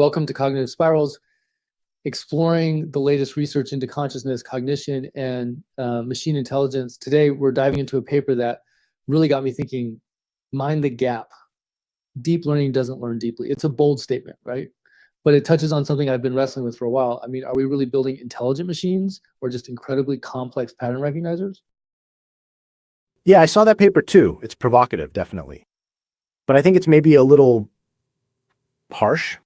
Welcome to Cognitive Spirals, exploring the latest research into consciousness, cognition, and machine intelligence. Today, we're diving into a paper that really got me thinking, mind the gap. Deep learning doesn't learn deeply. It's a bold statement, right? But it touches on something I've been wrestling with for a while. I mean, are we really building intelligent machines or just incredibly complex pattern recognizers? Yeah, I saw that paper too. It's provocative, definitely. But I think it's maybe a little harsh.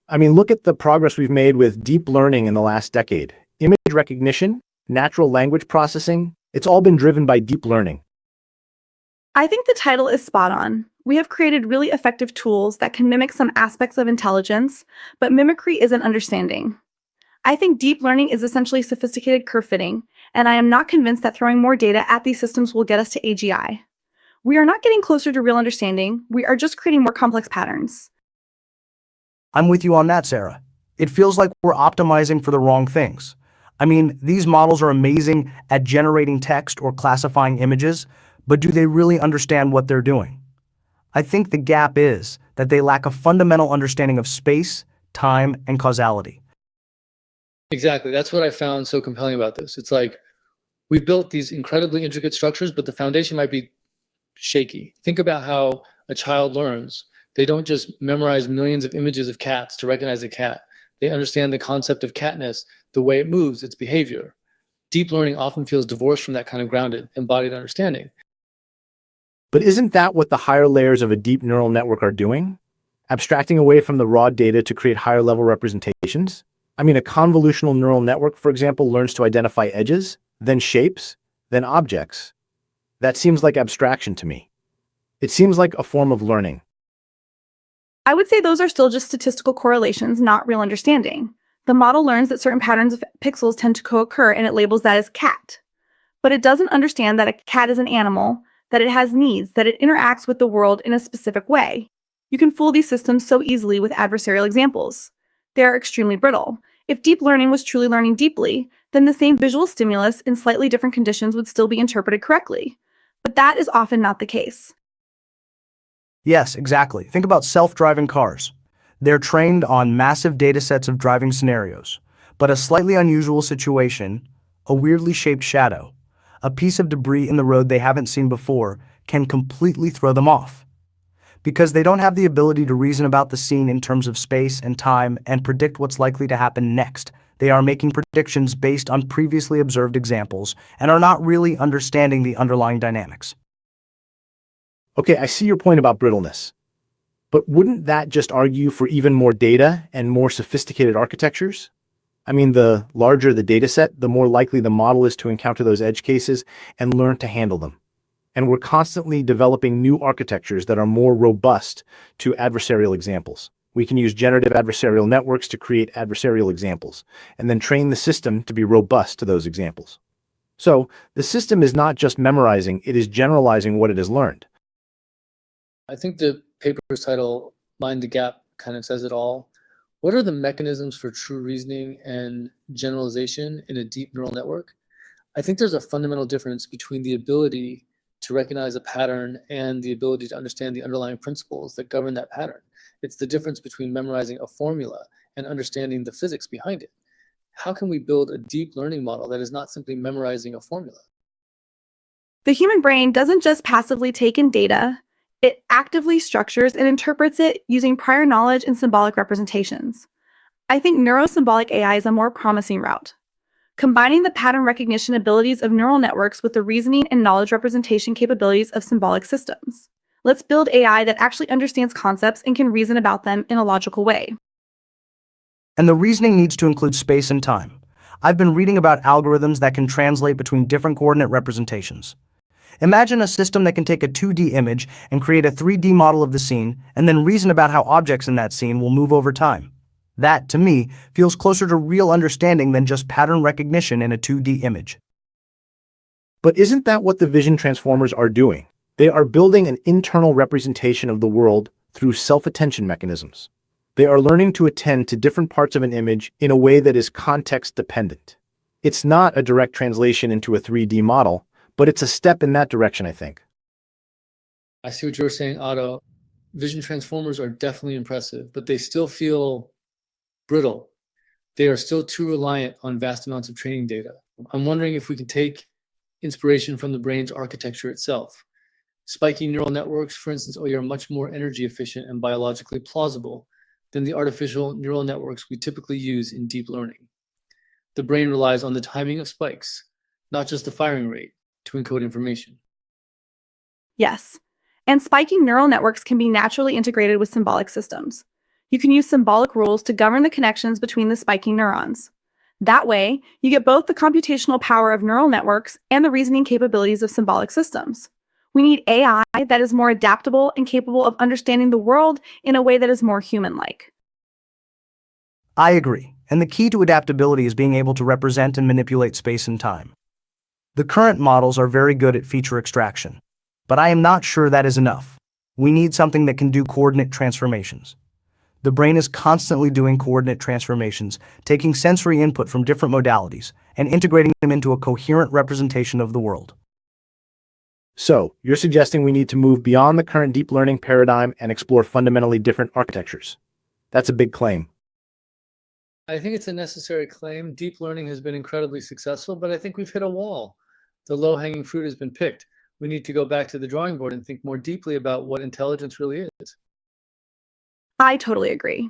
I mean, look at the progress we've made with deep learning in the last decade. Image recognition, natural language processing, it's all been driven by deep learning. I think the title is spot on. We have created really effective tools that can mimic some aspects of intelligence, but mimicry isn't understanding. I think deep learning is essentially sophisticated curve fitting, and I am not convinced that throwing more data at these systems will get us to AGI. We are not getting closer to real understanding, we are just creating more complex patterns. I'm with you on that, Sarah. It feels like we're optimizing for the wrong things. I mean, these models are amazing at generating text or classifying images, but do they really understand what they're doing? I think the gap is that they lack a fundamental understanding of space, time, and causality. Exactly. That's what I found so compelling about this. It's like we've built these incredibly intricate structures, but the foundation might be shaky. Think about how a child learns. They don't just memorize millions of images of cats to recognize a cat. They understand the concept of catness, the way it moves, its behavior. Deep learning often feels divorced from that kind of grounded, embodied understanding. But isn't that what the higher layers of a deep neural network are doing? Abstracting away from the raw data to create higher level representations? I mean, a convolutional neural network, for example, learns to identify edges, then shapes, then objects. That seems like abstraction to me. It seems like a form of learning. I would say those are still just statistical correlations, not real understanding. The model learns that certain patterns of pixels tend to co-occur and it labels that as cat. But it doesn't understand that a cat is an animal, that it has needs, that it interacts with the world in a specific way. You can fool these systems so easily with adversarial examples. They are extremely brittle. If deep learning was truly learning deeply, then the same visual stimulus in slightly different conditions would still be interpreted correctly. But that is often not the case. Yes, exactly. Think about self-driving cars. They're trained on massive data sets of driving scenarios, but a slightly unusual situation, a weirdly shaped shadow, a piece of debris in the road they haven't seen before can completely throw them off. Because they don't have the ability to reason about the scene in terms of space and time and predict what's likely to happen next. They are making predictions based on previously observed examples and are not really understanding the underlying dynamics. Okay, I see your point about brittleness. But wouldn't that just argue for even more data and more sophisticated architectures? I mean, the larger the data set, the more likely the model is to encounter those edge cases and learn to handle them. And we're constantly developing new architectures that are more robust to adversarial examples. We can use generative adversarial networks to create adversarial examples, and then train the system to be robust to those examples. So, the system is not just memorizing, it is generalizing what it has learned. I think the paper's title, Mind the Gap, kind of says it all. What are the mechanisms for true reasoning and generalization in a deep neural network? I think there's a fundamental difference between the ability to recognize a pattern and the ability to understand the underlying principles that govern that pattern. It's the difference between memorizing a formula and understanding the physics behind it. How can we build a deep learning model that is not simply memorizing a formula? The human brain doesn't just passively take in data, it actively structures and interprets it using prior knowledge and symbolic representations. I think neuro-symbolic AI is a more promising route. Combining the pattern recognition abilities of neural networks with the reasoning and knowledge representation capabilities of symbolic systems. Let's build AI that actually understands concepts and can reason about them in a logical way. And the reasoning needs to include space and time. I've been reading about algorithms that can translate between different coordinate representations. Imagine a system that can take a 2D image and create a 3D model of the scene and then reason about how objects in that scene will move over time. That, to me, feels closer to real understanding than just pattern recognition in a 2D image. But isn't that what the vision transformers are doing? They are building an internal representation of the world through self-attention mechanisms. They are learning to attend to different parts of an image in a way that is context-dependent. It's not a direct translation into a 3D model, but it's a step in that direction, I think. I see what you were saying, Otto. vision transformers are definitely impressive, but they still feel brittle. They are still too reliant on vast amounts of training data. I'm wondering if we can take inspiration from the brain's architecture itself. Spiky neural networks, for instance, are much more energy efficient and biologically plausible than the artificial neural networks we typically use in deep learning. The brain relies on the timing of spikes, not just the firing rate, to encode information. Yes, and spiking neural networks can be naturally integrated with symbolic systems. You can use symbolic rules to govern the connections between the spiking neurons. That way, you get both the computational power of neural networks and the reasoning capabilities of symbolic systems. We need AI that is more adaptable and capable of understanding the world in a way that is more human-like. I agree, and the key to adaptability is being able to represent and manipulate space and time. The current models are very good at feature extraction, but I am not sure that is enough. We need something that can do coordinate transformations. The brain is constantly doing coordinate transformations, taking sensory input from different modalities and integrating them into a coherent representation of the world. So, you're suggesting we need to move beyond the current deep learning paradigm and explore fundamentally different architectures. That's a big claim. I think it's a necessary claim. Deep learning has been incredibly successful, but I think we've hit a wall. The low-hanging fruit has been picked. We need to go back to the drawing board and think more deeply about what intelligence really is. I totally agree.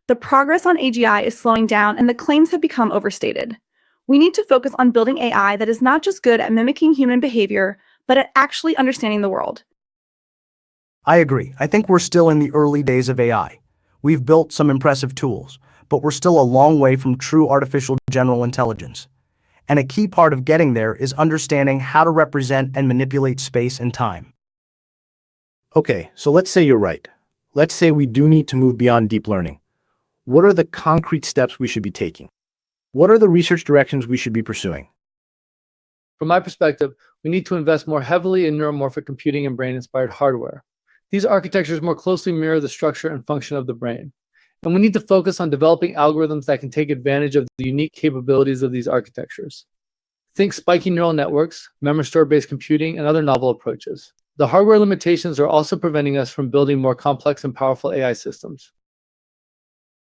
The progress on AGI is slowing down and the claims have become overstated. We need to focus on building AI that is not just good at mimicking human behavior, but at actually understanding the world. I agree. I think we're still in the early days of AI. We've built some impressive tools, but we're still a long way from true artificial general intelligence. And a key part of getting there is understanding how to represent and manipulate space and time. Okay, so let's say you're right. Let's say we do need to move beyond deep learning. What are the concrete steps we should be taking? What are the research directions we should be pursuing? From my perspective, we need to invest more heavily in neuromorphic computing and brain-inspired hardware. These architectures more closely mirror the structure and function of the brain. And we need to focus on developing algorithms that can take advantage of the unique capabilities of these architectures. Think spiky neural networks, memory store-based computing, and other novel approaches. The hardware limitations are also preventing us from building more complex and powerful AI systems.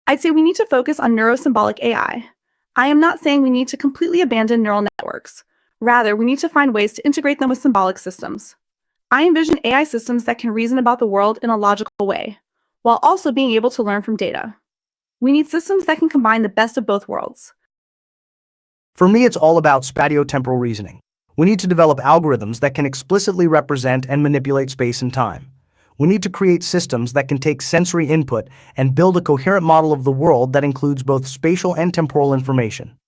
I'd say we need to focus on neuro-symbolic AI. I am not saying we need to completely abandon neural networks. Rather, we need to find ways to integrate them with symbolic systems. I envision AI systems that can reason about the world in a logical way, while also being able to learn from data. We need systems that can combine the best of both worlds. For me, it's all about spatiotemporal reasoning. We need to develop algorithms that can explicitly represent and manipulate space and time. We need to create systems that can take sensory input and build a coherent model of the world that includes both spatial and temporal information.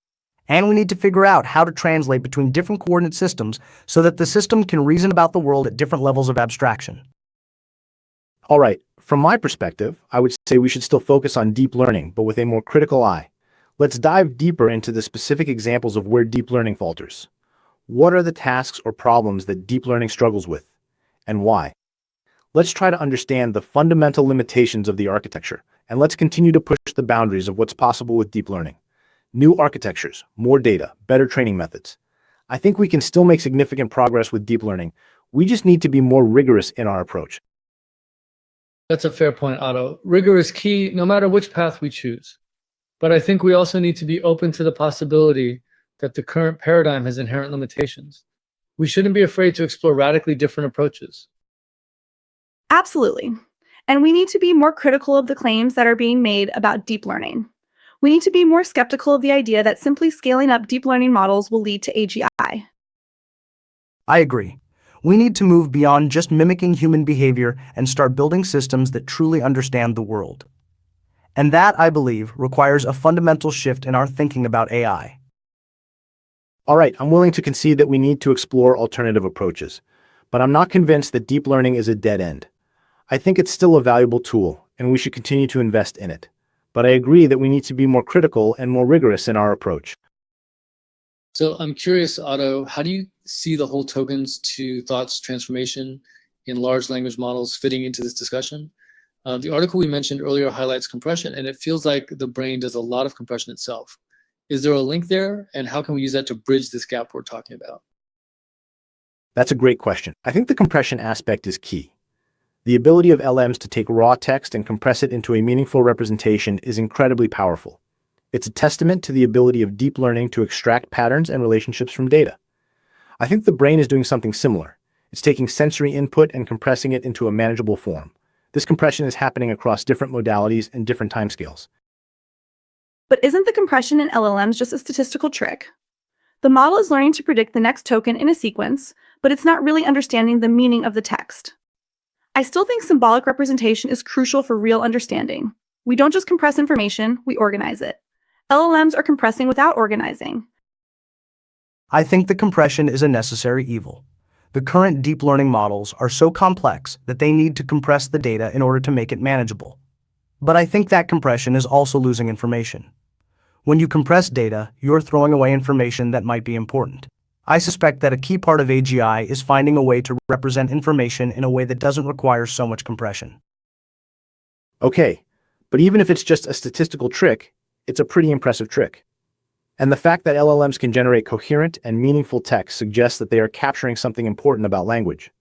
And we need to figure out how to translate between different coordinate systems so that the system can reason about the world at different levels of abstraction. All right, from my perspective, I would say we should still focus on deep learning, but with a more critical eye. Let's dive deeper into the specific examples of where deep learning falters. What are the tasks or problems that deep learning struggles with, and why? Let's try to understand the fundamental limitations of the architecture, and let's continue to push the boundaries of what's possible with deep learning. New architectures, more data, better training methods. I think we can still make significant progress with deep learning. We just need to be more rigorous in our approach. That's a fair point, Otto. Rigor is key no matter which path we choose. But I think we also need to be open to the possibility that the current paradigm has inherent limitations. We shouldn't be afraid to explore radically different approaches. Absolutely. And we need to be more critical of the claims that are being made about deep learning. We need to be more skeptical of the idea that simply scaling up deep learning models will lead to AGI. I agree. We need to move beyond just mimicking human behavior and start building systems that truly understand the world. And that, I believe, requires a fundamental shift in our thinking about AI. All right, I'm willing to concede that we need to explore alternative approaches, but I'm not convinced that deep learning is a dead end. I think it's still a valuable tool, and we should continue to invest in it. But I agree that we need to be more critical and more rigorous in our approach. So I'm curious, Otto, how do you see the whole tokens to thoughts transformation in large language models fitting into this discussion? The article we mentioned earlier highlights compression, and it feels like the brain does a lot of compression itself. Is there a link there, and how can we use that to bridge this gap we're talking about? That's a great question. I think the compression aspect is key. The ability of LMs to take raw text and compress it into a meaningful representation is incredibly powerful. It's a testament to the ability of deep learning to extract patterns and relationships from data. I think the brain is doing something similar. It's taking sensory input and compressing it into a manageable form. This compression is happening across different modalities and different timescales. But isn't the compression in LLMs just a statistical trick? The model is learning to predict the next token in a sequence, but it's not really understanding the meaning of the text. I still think symbolic representation is crucial for real understanding. We don't just compress information, we organize it. LLMs are compressing without organizing. I think the compression is a necessary evil. The current deep learning models are so complex that they need to compress the data in order to make it manageable. But I think that compression is also losing information. When you compress data, you're throwing away information that might be important. I suspect that a key part of AGI is finding a way to represent information in a way that doesn't require so much compression. Okay, but even if it's just a statistical trick, it's a pretty impressive trick. And the fact that LLMs can generate coherent and meaningful text suggests that they are capturing something important about language.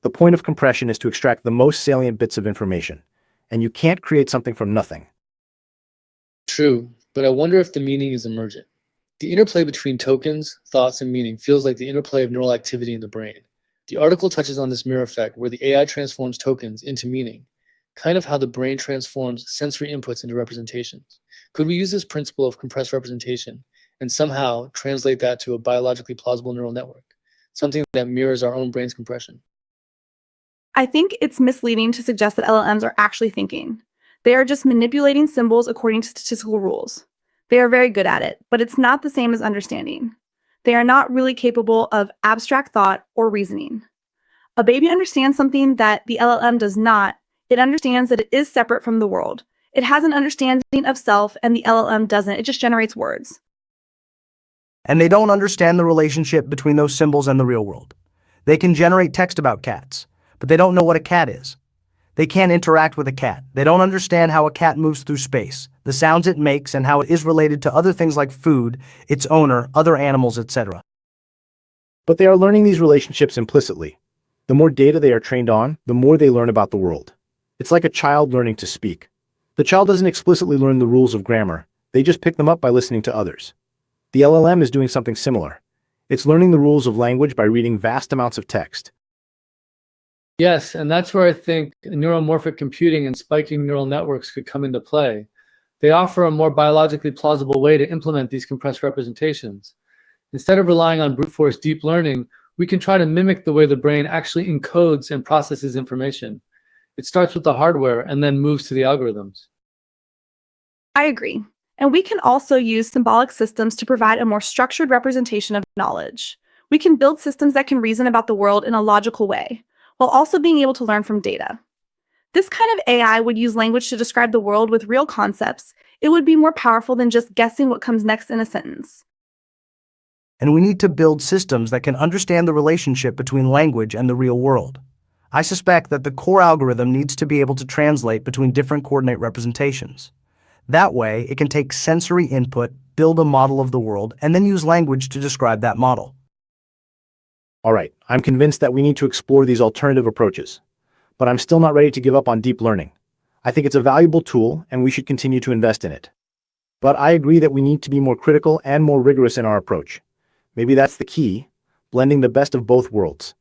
The point of compression is to extract the most salient bits of information, and you can't create something from nothing. True, but I wonder if the meaning is emergent. The interplay between tokens, thoughts, and meaning feels like the interplay of neural activity in the brain. The article touches on this mirror effect where the AI transforms tokens into meaning, kind of how the brain transforms sensory inputs into representations. Could we use this principle of compressed representation and somehow translate that to a biologically plausible neural network, something that mirrors our own brain's compression? I think it's misleading to suggest that LLMs are actually thinking. They are just manipulating symbols according to statistical rules. They are very good at it, but it's not the same as understanding. They are not really capable of abstract thought or reasoning. A baby understands something that the LLM does not. It understands that it is separate from the world. It has an understanding of self, and the LLM doesn't. It just generates words. And they don't understand the relationship between those symbols and the real world. They can generate text about cats, but they don't know what a cat is. They can't interact with a cat. They don't understand how a cat moves through space, the sounds it makes, and how it is related to other things like food, its owner, other animals, etc. But they are learning these relationships implicitly. The more data they are trained on, the more they learn about the world. It's like a child learning to speak. The child doesn't explicitly learn the rules of grammar. They just pick them up by listening to others. The LLM is doing something similar. It's learning the rules of language by reading vast amounts of text. Yes, and that's where I think neuromorphic computing and spiking neural networks could come into play. They offer a more biologically plausible way to implement these compressed representations. Instead of relying on brute force deep learning, we can try to mimic the way the brain actually encodes and processes information. It starts with the hardware and then moves to the algorithms. I agree. And we can also use symbolic systems to provide a more structured representation of knowledge. We can build systems that can reason about the world in a logical way, while also being able to learn from data. This kind of AI would use language to describe the world with real concepts. It would be more powerful than just guessing what comes next in a sentence. And we need to build systems that can understand the relationship between language and the real world. I suspect that the core algorithm needs to be able to translate between different coordinate representations. That way, it can take sensory input, build a model of the world, and then use language to describe that model. All right, I'm convinced that we need to explore these alternative approaches. But I'm still not ready to give up on deep learning. I think it's a valuable tool, and we should continue to invest in it. But I agree that we need to be more critical and more rigorous in our approach. Maybe that's the key, blending the best of both worlds.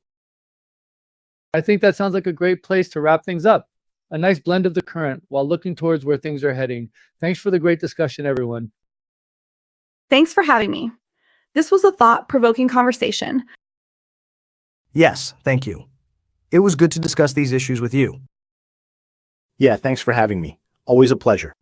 I think that sounds like a great place to wrap things up. A nice blend of the current while looking towards where things are heading. Thanks for the great discussion, everyone. Thanks for having me. This was a thought-provoking conversation. Yes, thank you. It was good to discuss these issues with you. Yeah, thanks for having me. Always a pleasure.